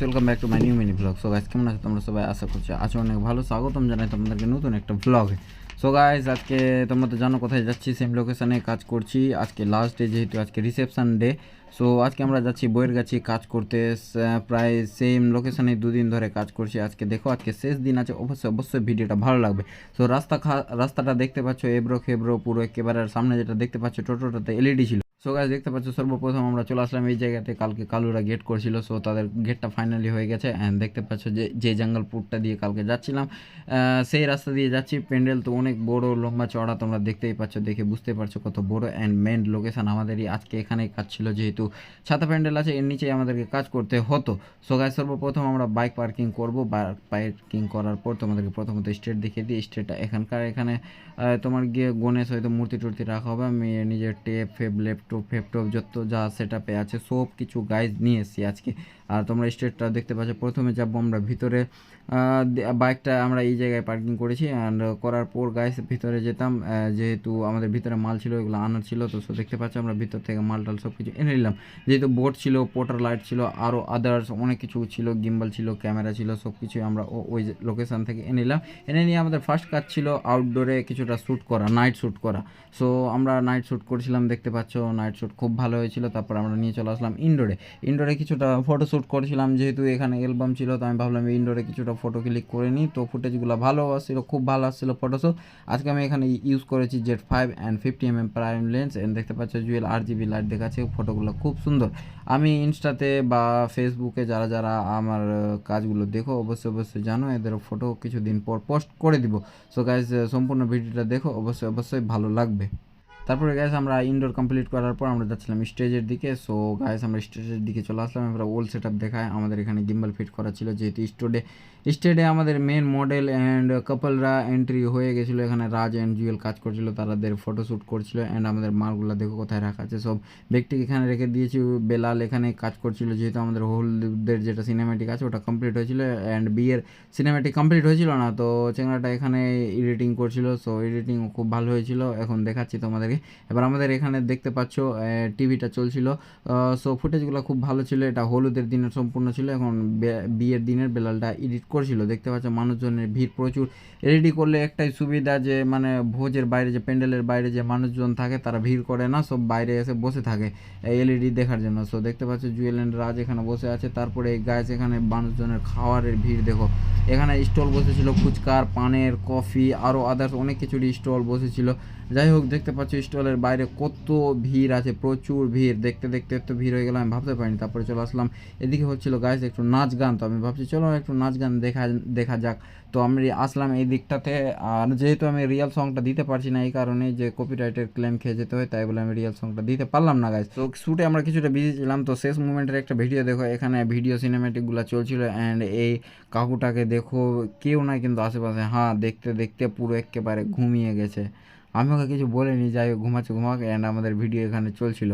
Welcome back to my new mini blog. So guys কেমন আছো তোমরা সবাই? আশা করছি আছো অনেক ভালো। স্বাগতম জানাই তোমাদেরকে নতুন একটা ব্লগে। সো গাইস আজকে তোমরা তো জানো কোথায় যাচ্ছি, সেম লোকেশনে কাজ করছি। আজকে লাস্ট ডে, যেহেতু আজকে রিসেপশন ডে। সো আজকে আমরা যাচ্ছি বইয়ের গাছি কাজ করতে। প্রায় সেম লোকেশনে দুদিন ধরে কাজ করছি। আজকে দেখো আজকে শেষ দিন আছে, অবশ্যই ভিডিওটা ভালো লাগবে। সো রাস্তাটা দেখতে পাচ্ছ এবড়ো খেবড়ো পুরো একেবারে। সামনে যেটা দেখতে পাচ্ছ টোটোটাতে এলইডি ছিল। সো গাইস দেখতে পাচ্ছ সর্বপ্রথম আমরা চলে আসলাম এই জায়গাতে। কালকে কালুরা গেট করছিল, সো তাদের গেটটা ফাইনালি হয়ে গেছে। অ্যান্ড দেখতে পাচ্ছ যে জঙ্গলপুরটা দিয়ে কালকে যাচ্ছিলাম, সেই রাস্তা দিয়ে যাচ্ছি। প্যান্ডেল তো অনেক বড় লম্বা চড়া, তোমরা দেখতেই পাচ্ছ, দেখে বুঝতে পারছো কত বড়। অ্যান্ড মেন লোকেশন আমাদেরই আজকে এখানেই কাজ ছিল, যেহেতু ছাতা প্যান্ডেল আছে এর নিচেই আমাদেরকে কাজ করতে হতো। সো গাইস সর্বপ্রথম আমরা বাইক পার্কিং করব। বাইক পার্কিং করার পর তোমাদেরকে প্রথমত স্টেট দেখিয়ে দিই। স্টেটটা এখানে তোমার গিয়ে গণেশ হয়তো মূর্তি টুর্তি রাখা হবে। আমি নিজের টেপ ফেপ ল্যাপটপ যত যা সেট আপে আছে সব কিছু গাইজ নিয়ে এসেছি আজকে। আর তোমরা স্টেটটা দেখতে পাচ্ছ। প্রথমে যাবো আমরা ভিতরে, বাইকটা আমরা এই জায়গায় পার্কিং করেছি। অ্যান্ড করার পর গাইস ভিতরে যেতাম, যেহেতু আমাদের ভিতরে মাল ছিল এগুলো আনার ছিল। তো দেখতে পাচ্ছ আমরা ভিতর থেকে মাল টাল সব কিছু এনে নিলাম। যেহেতু বোট ছিল, পোর্টার লাইট ছিল, আরও আদার্স অনেক কিছু ছিল, গিম্বল ছিল, ক্যামেরা ছিল, সব কিছুই আমরা ওই লোকেশান থেকে এনে নিলাম। এনে নিয়ে আমাদের ফার্স্ট কাজ ছিল আউটডোরে কিছুটা শ্যুট করা, নাইট শ্যুট করা। সো আমরা নাইট শ্যুট করছিলাম, দেখতে পাচ্ছ নাইট শ্যুট খুব ভালো হয়েছিল। তারপর আমরা নিয়ে চলে আসলাম ইনডোরে কিছুটা ফটো শ্যুট করেছিলাম। যেহেতু এখানে অ্যালবাম ছিল, তো আমি ভাবলাম ইনডোরে কিছুটা ফটো ক্লিক করে নিই। তো ফুটেজগুলো ভালো আসছিল, খুব ভালো আসছিলো ফটোশ্যুট। আজকে আমি এখানে ইউজ করেছি Z5 and 50mm prime lens. And দেখতে পাচ্ছ জুয়েল RGB লাইট দেখাচ্ছে, ফটোগুলো খুব সুন্দর। আমি ইনস্টাতে বা ফেসবুকে যারা আমার কাজগুলো দেখো অবশ্যই জানো, এদের ফটো কিছুদিন পর পোস্ট করে দিব। সো গাইজ সম্পূর্ণ ভিডিওটা দেখো, অবশ্যই ভালো লাগবে। তারপরে গাইস আমরা ইনডোর কমপ্লিট করার পর আমরা যাচ্ছিলাম স্টেজের দিকে। সো গাইস আমরা স্টেজের দিকে চলে আসলাম। আমরা ওল সেট আপ দেখায়, আমাদের এখানে গিম্বল ফিট করা ছিল। যেহেতু স্টেডে আমাদের মেন মডেল অ্যান্ড কাপলরা এন্ট্রি হয়ে গেছিলো। এখানে রাজ অ্যান্ড জুয়েল কাজ করছিল, তাদের ফটোশ্যুট করছিল। অ্যান্ড আমাদের মালগুলো দেখো কোথায় রাখা আছে, সব ব্যক্তি এখানে রেখে দিয়েছি। বেলাল এখানে কাজ করছিল, যেহেতু আমাদের হলুদের যেটা সিনেমেটিক আছে ওটা কমপ্লিট হয়েছিল। অ্যান্ড বিয়ের সিনেমেটিক কমপ্লিট হয়েছিল না, তো চেংড়াটা এখানে এডিটিং করছিল। সো এডিটিং খুব ভালো হয়েছিল, এখন দেখাচ্ছি তোমাদেরকে। এবার আমাদের এখানে দেখতে পাচ্ছ টিভিটা চলছিল। সো ফুটেজগুলো খুব ভালো ছিল। এটা হলুদের দিনের সম্পূর্ণ ছিল, এখন বিয়ের দিনের বেলালটা এডিট করছিল। দেখতে পাচ্ছ মানুষজনের ভিড় প্রচুর। রেডি করলে একটাই সুবিধা, যে মানে ভোজের বাইরে, যে প্যান্ডেলের বাইরে যে মানুষজন থাকে তারা ভিড় করে না, সব বাইরে এসে বসে থাকে LED দেখার জন্য। সো দেখতে পাচ্ছ জুয়েল অ্যান্ড রাজ এখানে বসে আছে। তারপরে গাইস এখানে মানুষজনের খাওয়ারের ভিড় দেখো। এখানে স্টল বসেছিল ফুচকার, পানের, কফি, আরও আদার্স অনেক কিছুরই স্টল বসেছিল। যাই হোক দেখতে পাচ্ছ স্টলের বাইরে কত ভিড় আছে, প্রচুর ভিড়। দেখতে এত ভিড় হয়ে গেল আমি ভাবতে পারিনি। তারপরে চলে আসলাম এদিকে, হচ্ছিল গাইস একটু নাচ গান। তো আমি ভাবছি চলো একটু নাচ গান দেখা যাক। তো আমি আসলাম এই দিকটাতে। আর যেহেতু আমি রিয়েল সংটা দিতে পারছি না, এই কারণে যে কপিরাইটের ক্লেম খেয়ে যেতে হয়, তাই বলে আমি রিয়েল সংটা দিতে পারলাম না গাইস। তো শ্যুটে আমরা কিছুটা বিজি ছিলাম। তো শেষ মুমেন্টের একটা ভিডিও দেখো, এখানে ভিডিও সিনেমেটিকগুলো চলছিল। অ্যান্ড এই কাকুটাকে দেখো, কেউ নাই কিন্তু আশেপাশে। হ্যাঁ, দেখতে পুরো একেবারে ঘুমিয়ে গেছে। আমি ওকে কিছু বলিনি, যাই হোক ঘুমাক। অ্যান্ড আমাদের ভিডিও এখানে চলছিল,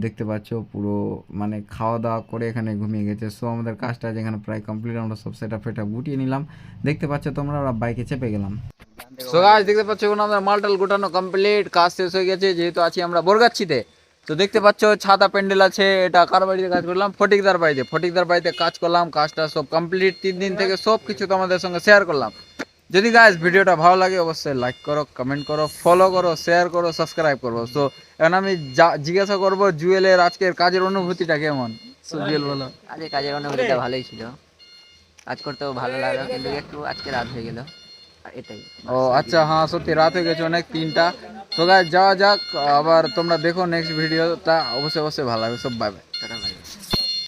দেখতে পাচ্ছ পুরো মানে খাওয়া দাওয়া করে এখানে ঘুমিয়ে গেছে। সো আমাদের কাজটা যেখানে প্রায় কমপ্লিট, আমরা সব সেট আপ গুটিয়ে নিলাম। দেখতে পাচ্ছ তোমরা, আমরা বাইকে চেপে গেলাম। সো গাইস দেখতে পাচ্ছ এখন আমাদের মালটাল গোটানো কমপ্লিট, কাজ শেষ হয়ে গেছে। যেহেতু আছি আমরা বরগাছিতে, তো দেখতে পাচ্ছ ছাতা প্যান্ডেল আছে। এটা কার বাড়িতে কাজ করলাম? ফটিকদার বাড়িতে কাজ করলাম। কাজটা সব কমপ্লিট 3 দিন থেকে সব কিছু তোমাদের সঙ্গে শেয়ার করলাম। যদি গাইস ভিডিওটা ভালো লাগে অবশ্যই লাইক করো, কমেন্ট করো, ফলো করো, শেয়ার করো, সাবস্ক্রাইব করো। সো এখন আমি জিজ্ঞাসা করবো জুয়েলের আজকের কাজের অনুভূতিটা কেমন। সো জুয়েল বলো। আজকে কাজের অনুভূতিটা ভালোই ছিল, কাজ করতেও ভালো লাগলো, কিন্তু একটু আজকে রাত হয়ে গেল, এটাই। ও আচ্ছা, হ্যাঁ সত্যি রাত হয়ে গেছে অনেক, 3টা। তো গাইস যাওয়া যাক, আবার তোমরা দেখো নেক্সট ভিডিওটা, অবশ্যই ভালো লাগবে। সব বাই বাই।